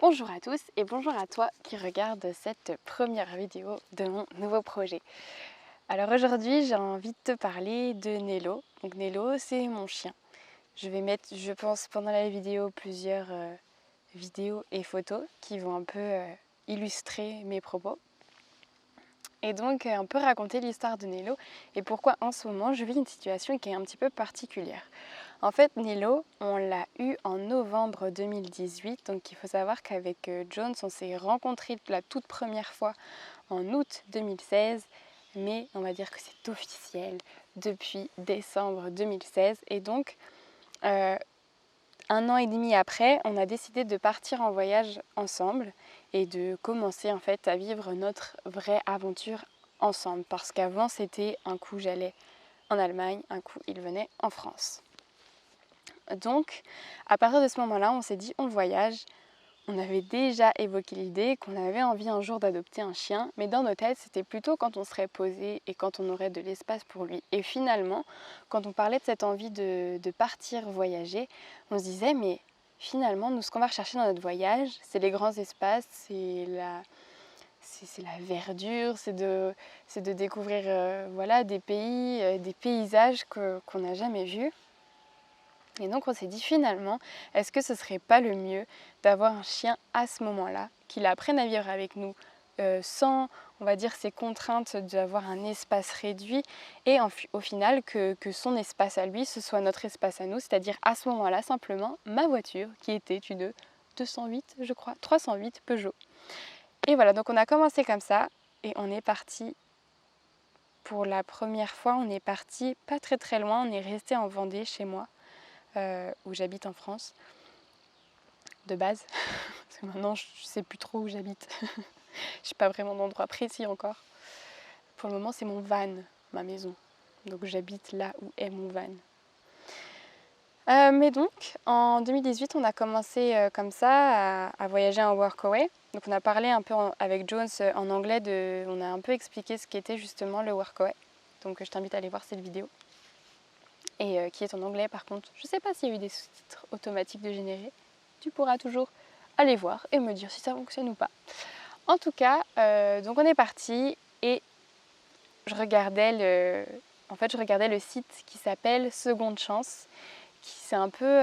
Bonjour à tous et bonjour à toi qui regarde cette première vidéo de mon nouveau projet. Alors aujourd'hui j'ai envie de te parler de Nello. Donc Nello c'est mon chien. Je vais mettre, je pense, pendant la vidéo plusieurs vidéos et photos qui vont un peu illustrer mes propos. Et donc un peu raconter l'histoire de Nello et pourquoi en ce moment je vis une situation qui est un petit peu particulière. En fait, Nello, on l'a eu en novembre 2018, donc il faut savoir qu'avec Jones, on s'est rencontrés la toute première fois en août 2016, mais on va dire que c'est officiel depuis décembre 2016. Et donc, un an et demi après, on a décidé de partir en voyage ensemble et de commencer en fait à vivre notre vraie aventure ensemble. Parce qu'avant, c'était un coup j'allais en Allemagne, un coup il venait en France. Donc, à partir de ce moment-là, on s'est dit on voyage. On avait déjà évoqué l'idée qu'on avait envie un jour d'adopter un chien, mais dans nos têtes, c'était plutôt quand on serait posé et quand on aurait de l'espace pour lui. Et finalement, quand on parlait de cette envie de partir voyager, on se disait mais finalement, nous, ce qu'on va rechercher dans notre voyage, c'est les grands espaces, c'est la verdure, c'est de découvrir voilà, des pays, des paysages qu'on n'a jamais vus. Et donc on s'est dit finalement, est-ce que ce serait pas le mieux d'avoir un chien à ce moment-là, qu'il apprenne à vivre avec nous sans, on va dire, ces contraintes d'avoir un espace réduit et au final que son espace à lui, ce soit notre espace à nous, c'est-à-dire à ce moment-là simplement ma voiture qui était une 208, je crois, 308 Peugeot. Et voilà, donc on a commencé comme ça et on est parti. Pour la première fois, on est parti pas très très loin, on est resté en Vendée chez moi. Où j'habite en France, de base. Parce que maintenant, je ne sais plus trop où j'habite. Je n'ai pas vraiment d'endroit précis encore. Pour le moment, c'est mon van, ma maison. Donc j'habite là où est mon van. Mais donc, en 2018, on a commencé comme ça à voyager en workaway. Donc on a parlé un peu avec Jones en anglais, on a un peu expliqué ce qu'était justement le workaway. Donc je t'invite à aller voir cette vidéo. Et qui est en anglais par contre. Je ne sais pas s'il y a eu des sous-titres automatiques de générer. Tu pourras toujours aller voir et me dire si ça fonctionne ou pas. En tout cas, donc on est parti et je regardais le site qui s'appelle Seconde Chance. C'est un peu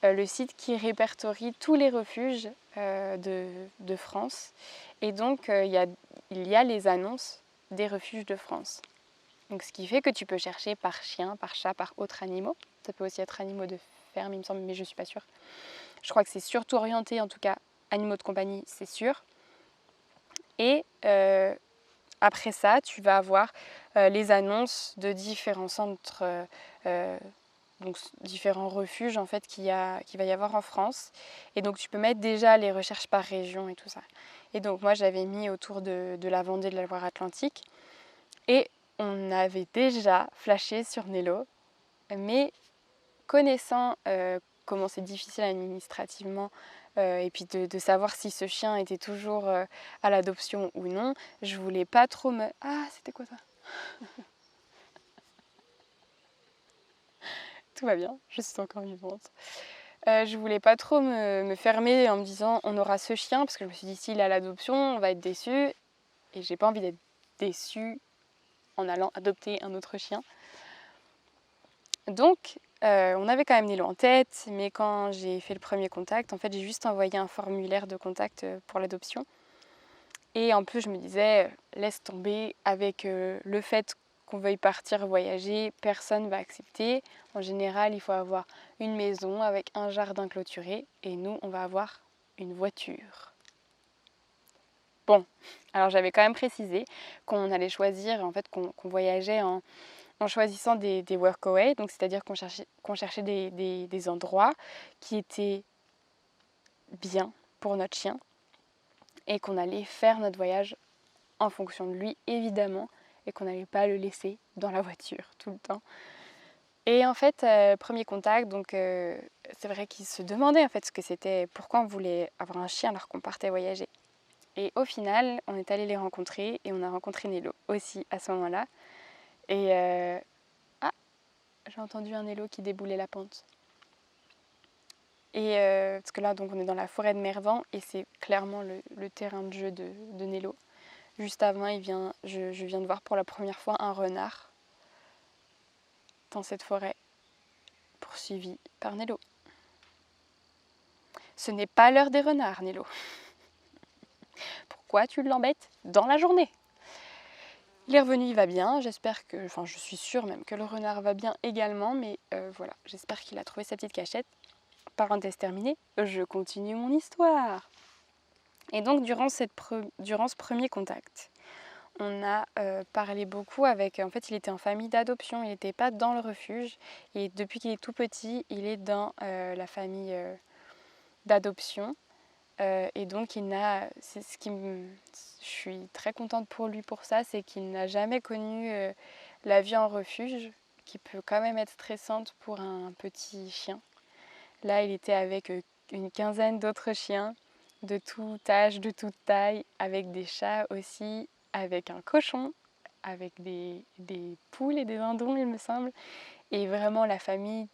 le site qui répertorie tous les refuges de France. Et donc il y a les annonces des refuges de France. Donc, ce qui fait que tu peux chercher par chien, par chat, par autres animaux. Ça peut aussi être animaux de ferme, il me semble, mais je ne suis pas sûre. Je crois que c'est surtout orienté, en tout cas, animaux de compagnie, c'est sûr. Et après ça, tu vas avoir les annonces de différents centres, donc différents refuges en fait qu'il va y avoir en France. Et donc, tu peux mettre déjà les recherches par région et tout ça. Et donc, moi, j'avais mis autour de la Vendée, de la Loire-Atlantique. Et on avait déjà flashé sur Nello, mais connaissant comment c'est difficile administrativement et puis de savoir si ce chien était toujours à l'adoption ou non, je voulais pas trop me... Ah, c'était quoi ça? Tout va bien, je suis encore vivante. Je voulais pas trop me fermer en me disant on aura ce chien, parce que je me suis dit s'il est à l'adoption, on va être déçus. Et j'ai pas envie d'être déçue en allant adopter un autre chien. Donc, on avait quand même Nello en tête, mais quand j'ai fait le premier contact, en fait, j'ai juste envoyé un formulaire de contact pour l'adoption. Et en plus, je me disais, laisse tomber, avec le fait qu'on veuille partir voyager, personne ne va accepter. En général, il faut avoir une maison avec un jardin clôturé, et nous, on va avoir une voiture. Bon, alors j'avais quand même précisé qu'on allait choisir, en fait, qu'on voyageait en choisissant des workaways, donc c'est-à-dire qu'on cherchait des endroits qui étaient bien pour notre chien et qu'on allait faire notre voyage en fonction de lui, évidemment, et qu'on n'allait pas le laisser dans la voiture tout le temps. Et en fait, premier contact, donc c'est vrai qu'il se demandait en fait ce que c'était, pourquoi on voulait avoir un chien alors qu'on partait voyager. Et au final, on est allé les rencontrer et on a rencontré Nello aussi à ce moment-là. Et j'ai entendu un Nello qui déboulait la pente. Et parce que là, donc, on est dans la forêt de Mervan et c'est clairement le terrain de jeu de Nello. Juste avant, je viens de voir pour la première fois un renard dans cette forêt, poursuivi par Nello. Ce n'est pas l'heure des renards, Nello. Pourquoi tu l'embêtes dans la journée? Il est revenu, il va bien, je suis sûre même que le renard va bien également, mais voilà, j'espère qu'il a trouvé sa petite cachette. Parenthèse terminée, je continue mon histoire. Et donc durant ce premier contact, on a parlé beaucoup avec... En fait, il était en famille d'adoption, il n'était pas dans le refuge. Et depuis qu'il est tout petit, il est dans la famille d'adoption. Et donc, je suis très contente pour lui pour ça, c'est qu'il n'a jamais connu la vie en refuge, qui peut quand même être stressante pour un petit chien. Là, il était avec une quinzaine d'autres chiens, de tout âge, de toute taille, avec des chats aussi, avec un cochon, avec des poules et des dindons, il me semble. Et vraiment, la famille,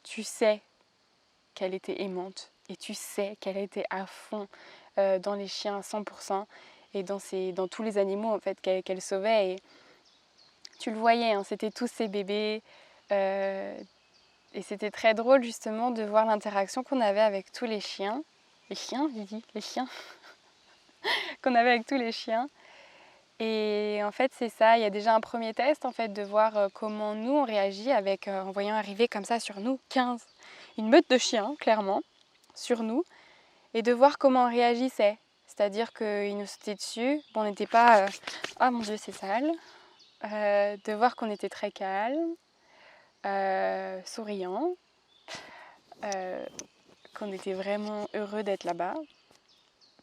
tu sais qu'elle était aimante et tu sais qu'elle était à fond dans les chiens à 100% et dans tous les animaux en fait qu'elle sauvait. Et tu le voyais, hein, c'était tous ses bébés. Et c'était très drôle justement de voir l'interaction qu'on avait avec tous les chiens. Les chiens, j'ai dit, les chiens. Qu'on avait avec tous les chiens. Et en fait, c'est ça, il y a déjà un premier test en fait de voir comment nous on réagit en voyant arriver comme ça sur nous 15, une meute de chiens clairement sur nous et de voir comment on réagissait. C'est-à-dire qu'ils nous sautaient dessus, bon, on n'était pas oh mon dieu c'est sale, de voir qu'on était très calme, souriant, qu'on était vraiment heureux d'être là-bas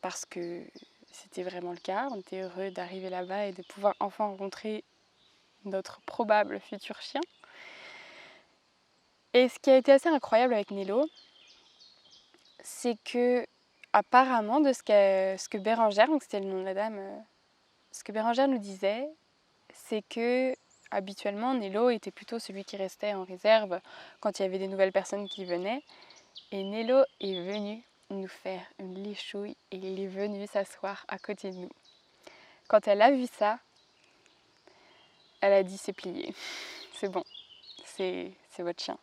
parce que c'était vraiment le cas. On était heureux d'arriver là-bas et de pouvoir enfin rencontrer notre probable futur chien. Et ce qui a été assez incroyable avec Nello, c'est que apparemment de ce que Bérangère, donc c'était le nom de la dame, ce que Bérangère nous disait, c'est que habituellement Nello était plutôt celui qui restait en réserve quand il y avait des nouvelles personnes qui venaient. Et Nello est venu nous faire une lichouille et il est venu s'asseoir à côté de nous. Quand elle a vu ça, elle a dit c'est plié, c'est bon, c'est votre chien.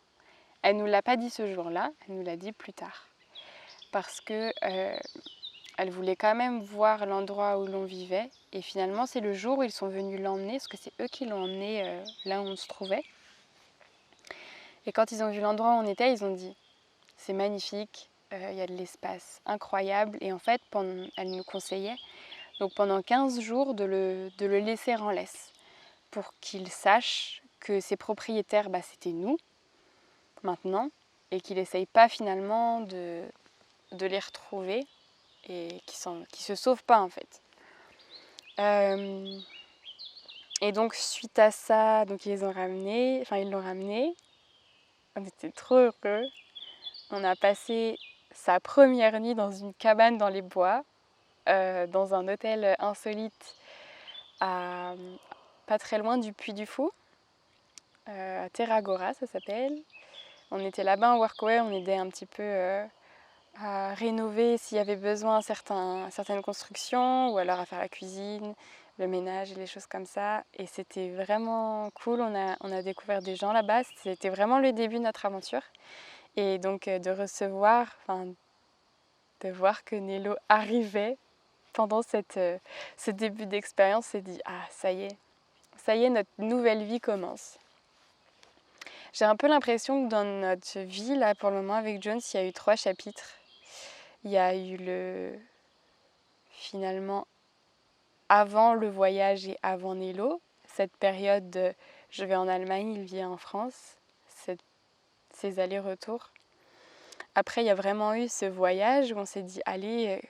Elle ne nous l'a pas dit ce jour-là, elle nous l'a dit plus tard. Parce que elle voulait quand même voir l'endroit où l'on vivait. Et finalement, c'est le jour où ils sont venus l'emmener, parce que c'est eux qui l'ont emmené là où on se trouvait. Et quand ils ont vu l'endroit où on était, ils ont dit « c'est magnifique, il y a de l'espace incroyable ». Et en fait, elle nous conseillait donc pendant 15 jours de le laisser en laisse pour qu'il sache que ses propriétaires, c'était nous, maintenant, et qu'il n'essaye pas finalement de les retrouver et qui se sauvent pas en fait. Et donc suite à ça, donc ils l'ont ramené. On était trop heureux. On a passé sa première nuit dans une cabane dans les bois, dans un hôtel insolite pas très loin du Puy du Fou, à Terragora ça s'appelle. On était là-bas en workaway, on aidait un petit peu à rénover s'il y avait besoin certaines constructions ou alors à faire la cuisine, le ménage et les choses comme ça. Et c'était vraiment cool, on a découvert des gens là-bas, c'était vraiment le début de notre aventure. Et donc de voir que Nello arrivait pendant ce début d'expérience, s'est dit « Ah, ça y est, notre nouvelle vie commence ». J'ai un peu l'impression que dans notre vie, là, pour le moment, avec Jones, il y a eu 3 chapitres. Il y a eu finalement, avant le voyage et avant Nello, cette période de je vais en Allemagne, il vient en France, ces allers-retours. Après, il y a vraiment eu ce voyage où on s'est dit, allez,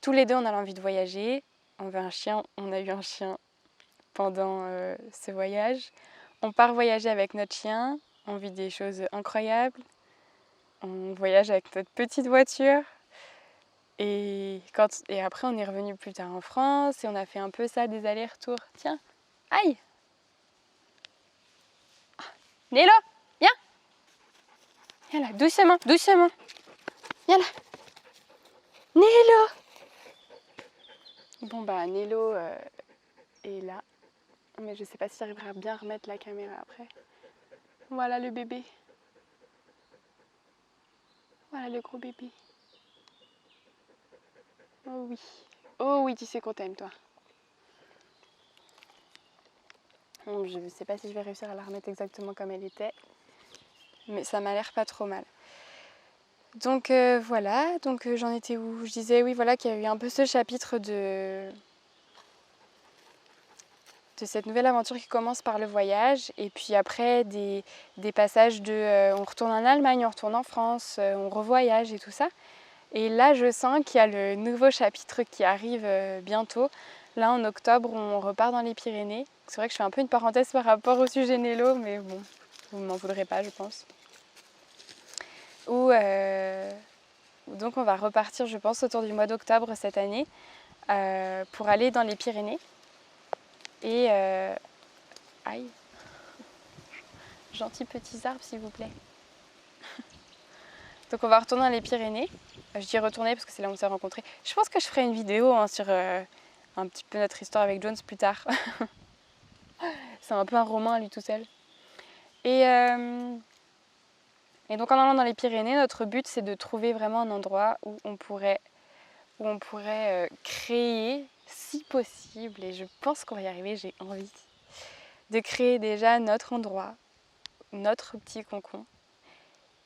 tous les deux, on a envie de voyager. On veut un chien, on a eu un chien pendant ce voyage. On part voyager avec notre chien, on vit des choses incroyables. On voyage avec notre petite voiture. Et après, on est revenu plus tard en France et on a fait un peu ça, des allers-retours. Tiens, aïe! Nello, viens! Viens là, doucement, doucement. Viens là. Nélo. Bon bah Nélo est là. Mais je sais pas si j'arriverai à bien remettre la caméra après. Voilà le bébé. Voilà le gros bébé. Oh oui. Oh oui, tu sais qu'on t'aime toi. Bon, je ne sais pas si je vais réussir à la remettre exactement comme elle était. Mais ça m'a l'air pas trop mal. Donc voilà, donc j'en étais où? Je disais oui voilà qu'il y a eu un peu ce chapitre de cette nouvelle aventure qui commence par le voyage et puis après des passages de on retourne en Allemagne, on retourne en France, on revoyage et tout ça. Et là je sens qu'il y a le nouveau chapitre qui arrive bientôt. Là en octobre on repart dans les Pyrénées. C'est vrai que je fais un peu une parenthèse par rapport au sujet Nélo, mais bon, vous ne m'en voudrez pas je pense. Donc on va repartir je pense autour du mois d'octobre cette année pour aller dans les Pyrénées. Et aïe, gentils petits arbres s'il vous plaît. Donc on va retourner dans les Pyrénées. Je dis retourner parce que c'est là où on s'est rencontrés. Je pense que je ferai une vidéo sur un petit peu notre histoire avec Jones plus tard. C'est un peu un roman à lui tout seul. Et donc en allant dans les Pyrénées, notre but c'est de trouver vraiment un endroit où on pourrait créer, si possible, et je pense qu'on va y arriver, j'ai envie, de créer déjà notre endroit, notre petit cocon,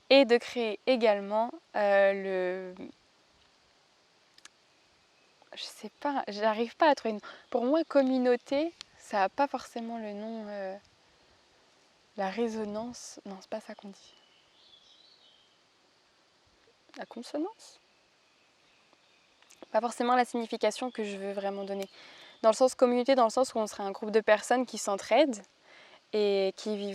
et de créer également je sais pas, j'arrive pas à trouver une... Pour moi, communauté, ça n'a pas forcément le nom, la résonance, non, c'est pas ça qu'on dit. La consonance ? Pas forcément la signification que je veux vraiment donner. Dans le sens communauté, dans le sens où on serait un groupe de personnes qui s'entraident et qui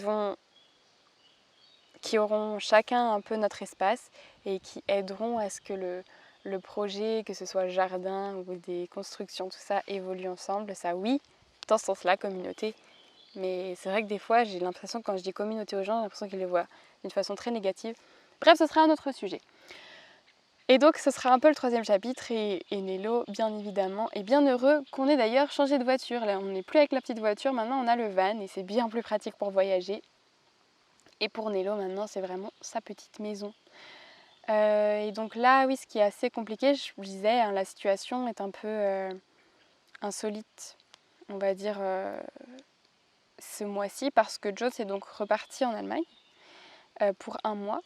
auront chacun un peu notre espace et qui aideront à ce que le projet, que ce soit le jardin ou des constructions, tout ça, évolue ensemble. Ça, oui, dans ce sens-là, communauté. Mais c'est vrai que des fois, j'ai l'impression, quand je dis communauté aux gens, j'ai l'impression qu'ils les voient d'une façon très négative. Bref, ce sera un autre sujet. Et donc, ce sera un peu le troisième chapitre. Et Nélo, bien évidemment, est bien heureux qu'on ait d'ailleurs changé de voiture. Là, on n'est plus avec la petite voiture, maintenant on a le van et c'est bien plus pratique pour voyager. Et pour Nélo, maintenant, c'est vraiment sa petite maison. Et donc là, oui, ce qui est assez compliqué, je vous disais, hein, la situation est un peu insolite, on va dire, ce mois-ci, parce que Jones est donc reparti en Allemagne pour 1 mois.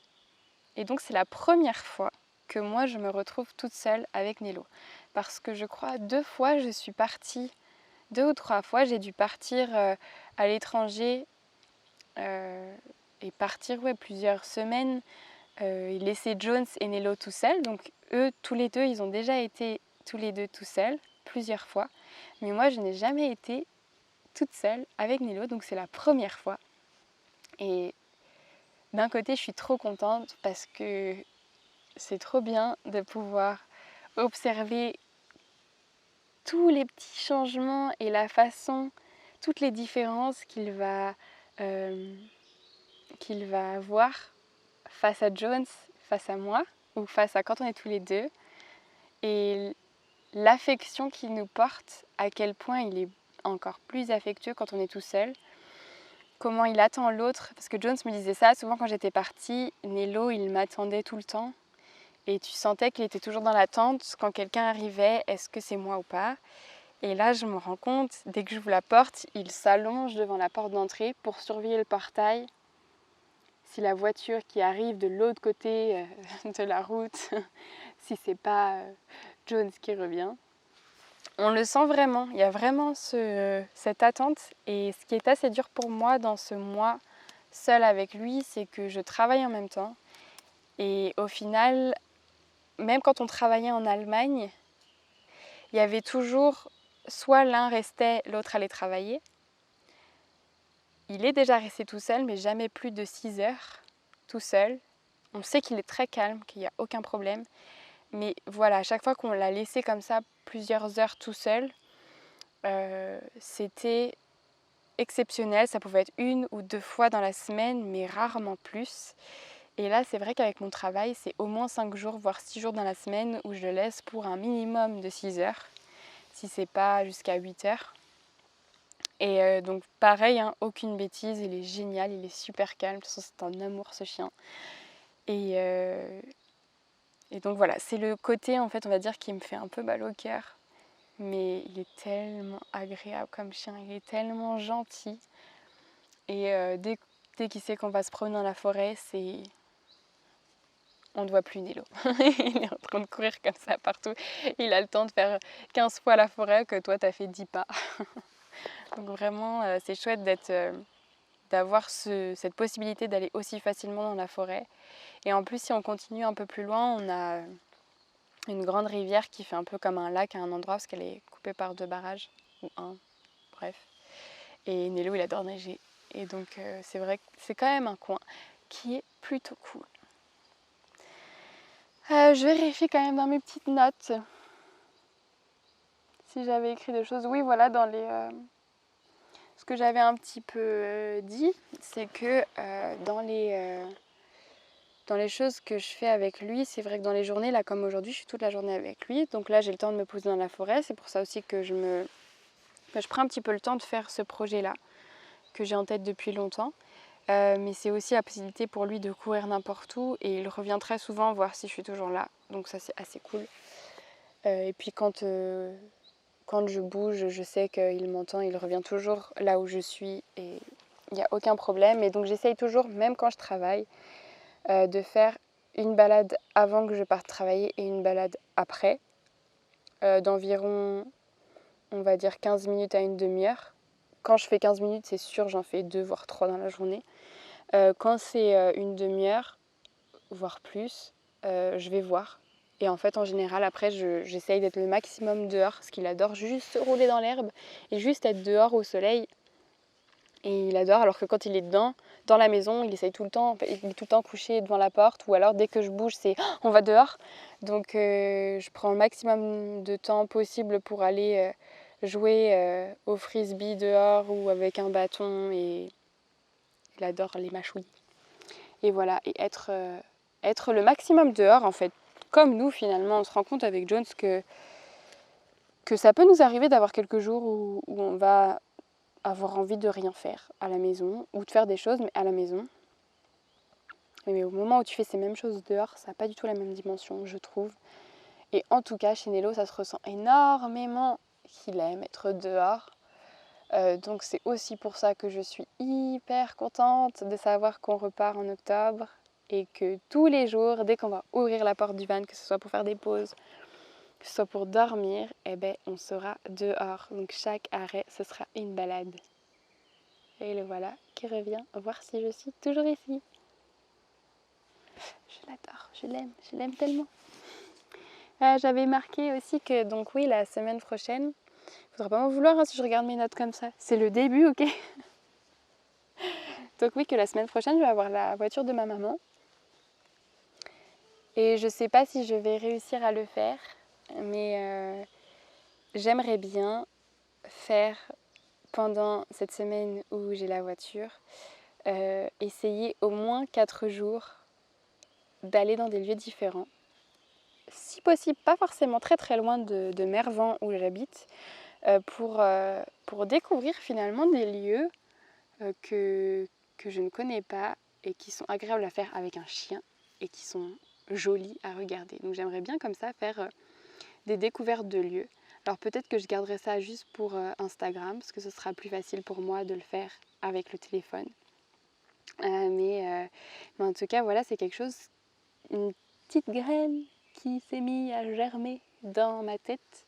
Et donc, c'est la première fois que moi, je me retrouve toute seule avec Nélo. Parce que je crois 2 fois, je suis partie, 2 ou 3 fois, j'ai dû partir à l'étranger et partir plusieurs semaines et laisser Jones et Nélo tout seuls. Donc eux, tous les deux, ils ont déjà été tous les deux tout seuls plusieurs fois. Mais moi, je n'ai jamais été toute seule avec Nélo, donc c'est la première fois. Et d'un côté, je suis trop contente parce que c'est trop bien de pouvoir observer tous les petits changements et la façon, toutes les différences qu'il va avoir face à Jones, face à moi, ou face à quand on est tous les deux. Et l'affection qu'il nous porte, à quel point il est encore plus affectueux quand on est tout seul. Comment il attend l'autre, parce que Jones me disait ça, souvent quand j'étais partie, Nélo, il m'attendait tout le temps. Et tu sentais qu'il était toujours dans l'attente, quand quelqu'un arrivait, est-ce que c'est moi ou pas ? Et là, je me rends compte, dès que j'ouvre la porte, il s'allonge devant la porte d'entrée pour surveiller le portail. Si la voiture qui arrive de l'autre côté de la route, si c'est pas Jones qui revient. On le sent vraiment, il y a vraiment cette attente. Et ce qui est assez dur pour moi dans ce mois seul avec lui, c'est que je travaille en même temps. Et au final, même quand on travaillait en Allemagne, il y avait toujours, soit l'un restait, l'autre allait travailler. Il est déjà resté tout seul, mais jamais plus de 6 heures tout seul. On sait qu'il est très calme, qu'il n'y a aucun problème. Mais voilà, à chaque fois qu'on l'a laissé comme ça plusieurs heures tout seul, c'était exceptionnel. Ça pouvait être 1 ou 2 fois dans la semaine, mais rarement plus. Et là, c'est vrai qu'avec mon travail, c'est au moins 5 jours, voire 6 jours dans la semaine où je le laisse pour un minimum de 6 heures, si c'est pas jusqu'à 8 heures. Et donc pareil, hein, aucune bêtise, il est génial, il est super calme, de toute façon c'est un amour ce chien. Et donc voilà, c'est le côté en fait on va dire qui me fait un peu mal au cœur. Mais il est tellement agréable comme chien, il est tellement gentil. Et dès qu'il sait qu'on va se promener dans la forêt, on ne voit plus Nilo. Il est en train de courir comme ça partout. Il a le temps de faire 15 fois la forêt que toi t'as fait 10 pas. Donc vraiment c'est chouette d'avoir cette possibilité d'aller aussi facilement dans la forêt. Et en plus si on continue un peu plus loin, on a une grande rivière qui fait un peu comme un lac à un endroit parce qu'elle est coupée par 2 barrages, ou un, bref. Et Nelo il adore nager. Et donc c'est vrai que c'est quand même un coin qui est plutôt cool. Je vérifie quand même dans mes petites notes si j'avais écrit des choses. Oui, voilà, ce que j'avais un petit peu dit, c'est que dans les choses que je fais avec lui, c'est vrai que dans les journées, là comme aujourd'hui, je suis toute la journée avec lui. Donc là, j'ai le temps de me poser dans la forêt. C'est pour ça aussi que je prends un petit peu le temps de faire ce projet-là, que j'ai en tête depuis longtemps. Mais c'est aussi la possibilité pour lui de courir n'importe où. Et il revient très souvent voir si je suis toujours là. Donc ça, c'est assez cool. Et puis quand je bouge, je sais qu'il m'entend. Il revient toujours là où je suis. Et il n'y a aucun problème. Et donc j'essaye toujours, même quand je travaille, de faire une balade avant que je parte travailler et une balade après, d'environ, on va dire 15 minutes à une demi-heure. Quand je fais 15 minutes, c'est sûr, j'en fais 2 voire 3 dans la journée. Quand c'est une demi-heure, voire plus, je vais voir. Et en fait, en général, après, j'essaye d'être le maximum dehors, parce qu'il adore juste se rouler dans l'herbe et juste être dehors au soleil. Et il adore, alors que quand il est dans la maison, il essaye tout le temps, il est tout le temps couché devant la porte, ou alors dès que je bouge, c'est « on va dehors ». Donc je prends le maximum de temps possible pour aller jouer au frisbee dehors ou avec un bâton, et il adore les mâchouilles. Et voilà, et être le maximum dehors en fait. Comme nous finalement, on se rend compte avec Jones que ça peut nous arriver d'avoir quelques jours où on va avoir envie de rien faire à la maison, ou de faire des choses mais à la maison. Mais au moment où tu fais ces mêmes choses dehors, ça n'a pas du tout la même dimension, je trouve. Et en tout cas, chez Nello, ça se ressent énormément qu'il aime être dehors. Donc c'est aussi pour ça que je suis hyper contente de savoir qu'on repart en octobre et que tous les jours, dès qu'on va ouvrir la porte du van, que ce soit pour faire des pauses, que ce soit pour dormir, eh ben, on sera dehors. Donc chaque arrêt, ce sera une balade. Et le voilà qui revient voir si je suis toujours ici. Je l'adore, je l'aime tellement. J'avais marqué aussi que, donc oui, la semaine prochaine, faudra pas m'en vouloir hein, si je regarde mes notes comme ça. C'est le début, ok. Donc oui, que la semaine prochaine, je vais avoir la voiture de ma maman. Et je sais pas si je vais réussir à le faire, mais j'aimerais bien faire pendant cette semaine où j'ai la voiture, essayer au moins 4 jours d'aller dans des lieux différents. Si possible, pas forcément très très loin de Mervan où j'habite, pour découvrir finalement des lieux que je ne connais pas et qui sont agréables à faire avec un chien et qui sont jolis à regarder. Donc j'aimerais bien comme ça faire des découvertes de lieux. Alors peut-être que je garderai ça juste pour Instagram parce que ce sera plus facile pour moi de le faire avec le téléphone. Mais en tout cas, voilà, c'est quelque chose, une petite graine qui s'est mise à germer dans ma tête,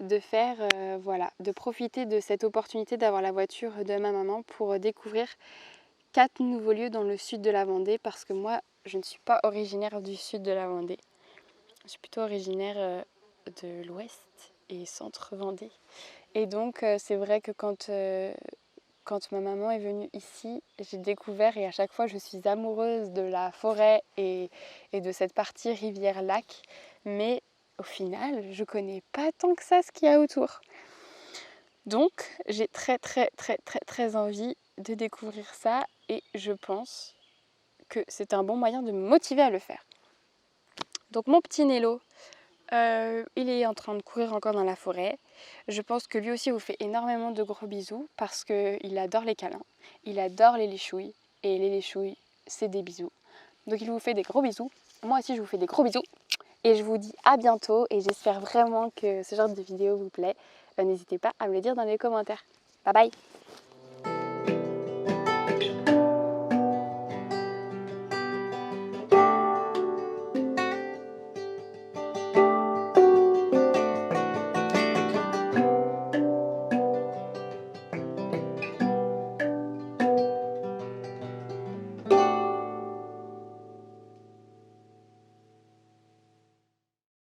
de faire, de profiter de cette opportunité d'avoir la voiture de ma maman pour découvrir 4 nouveaux lieux dans le sud de la Vendée, parce que moi, je ne suis pas originaire du sud de la Vendée. Je suis plutôt originaire de l'ouest et centre Vendée. Et donc, c'est vrai que quand ma maman est venue ici, j'ai découvert, et à chaque fois, je suis amoureuse de la forêt et de cette partie rivière-lac. Mais au final, je connais pas tant que ça ce qu'il y a autour. Donc, j'ai très, très, très, très, très envie de découvrir ça. Et je pense que c'était un bon moyen de me motiver à le faire. Donc mon petit Nello, il est en train de courir encore dans la forêt. Je pense que lui aussi vous fait énormément de gros bisous parce qu'il adore les câlins, il adore les léchouilles et les léchouilles c'est des bisous. Donc il vous fait des gros bisous, moi aussi je vous fais des gros bisous et je vous dis à bientôt et j'espère vraiment que ce genre de vidéo vous plaît. N'hésitez pas à me le dire dans les commentaires. Bye bye!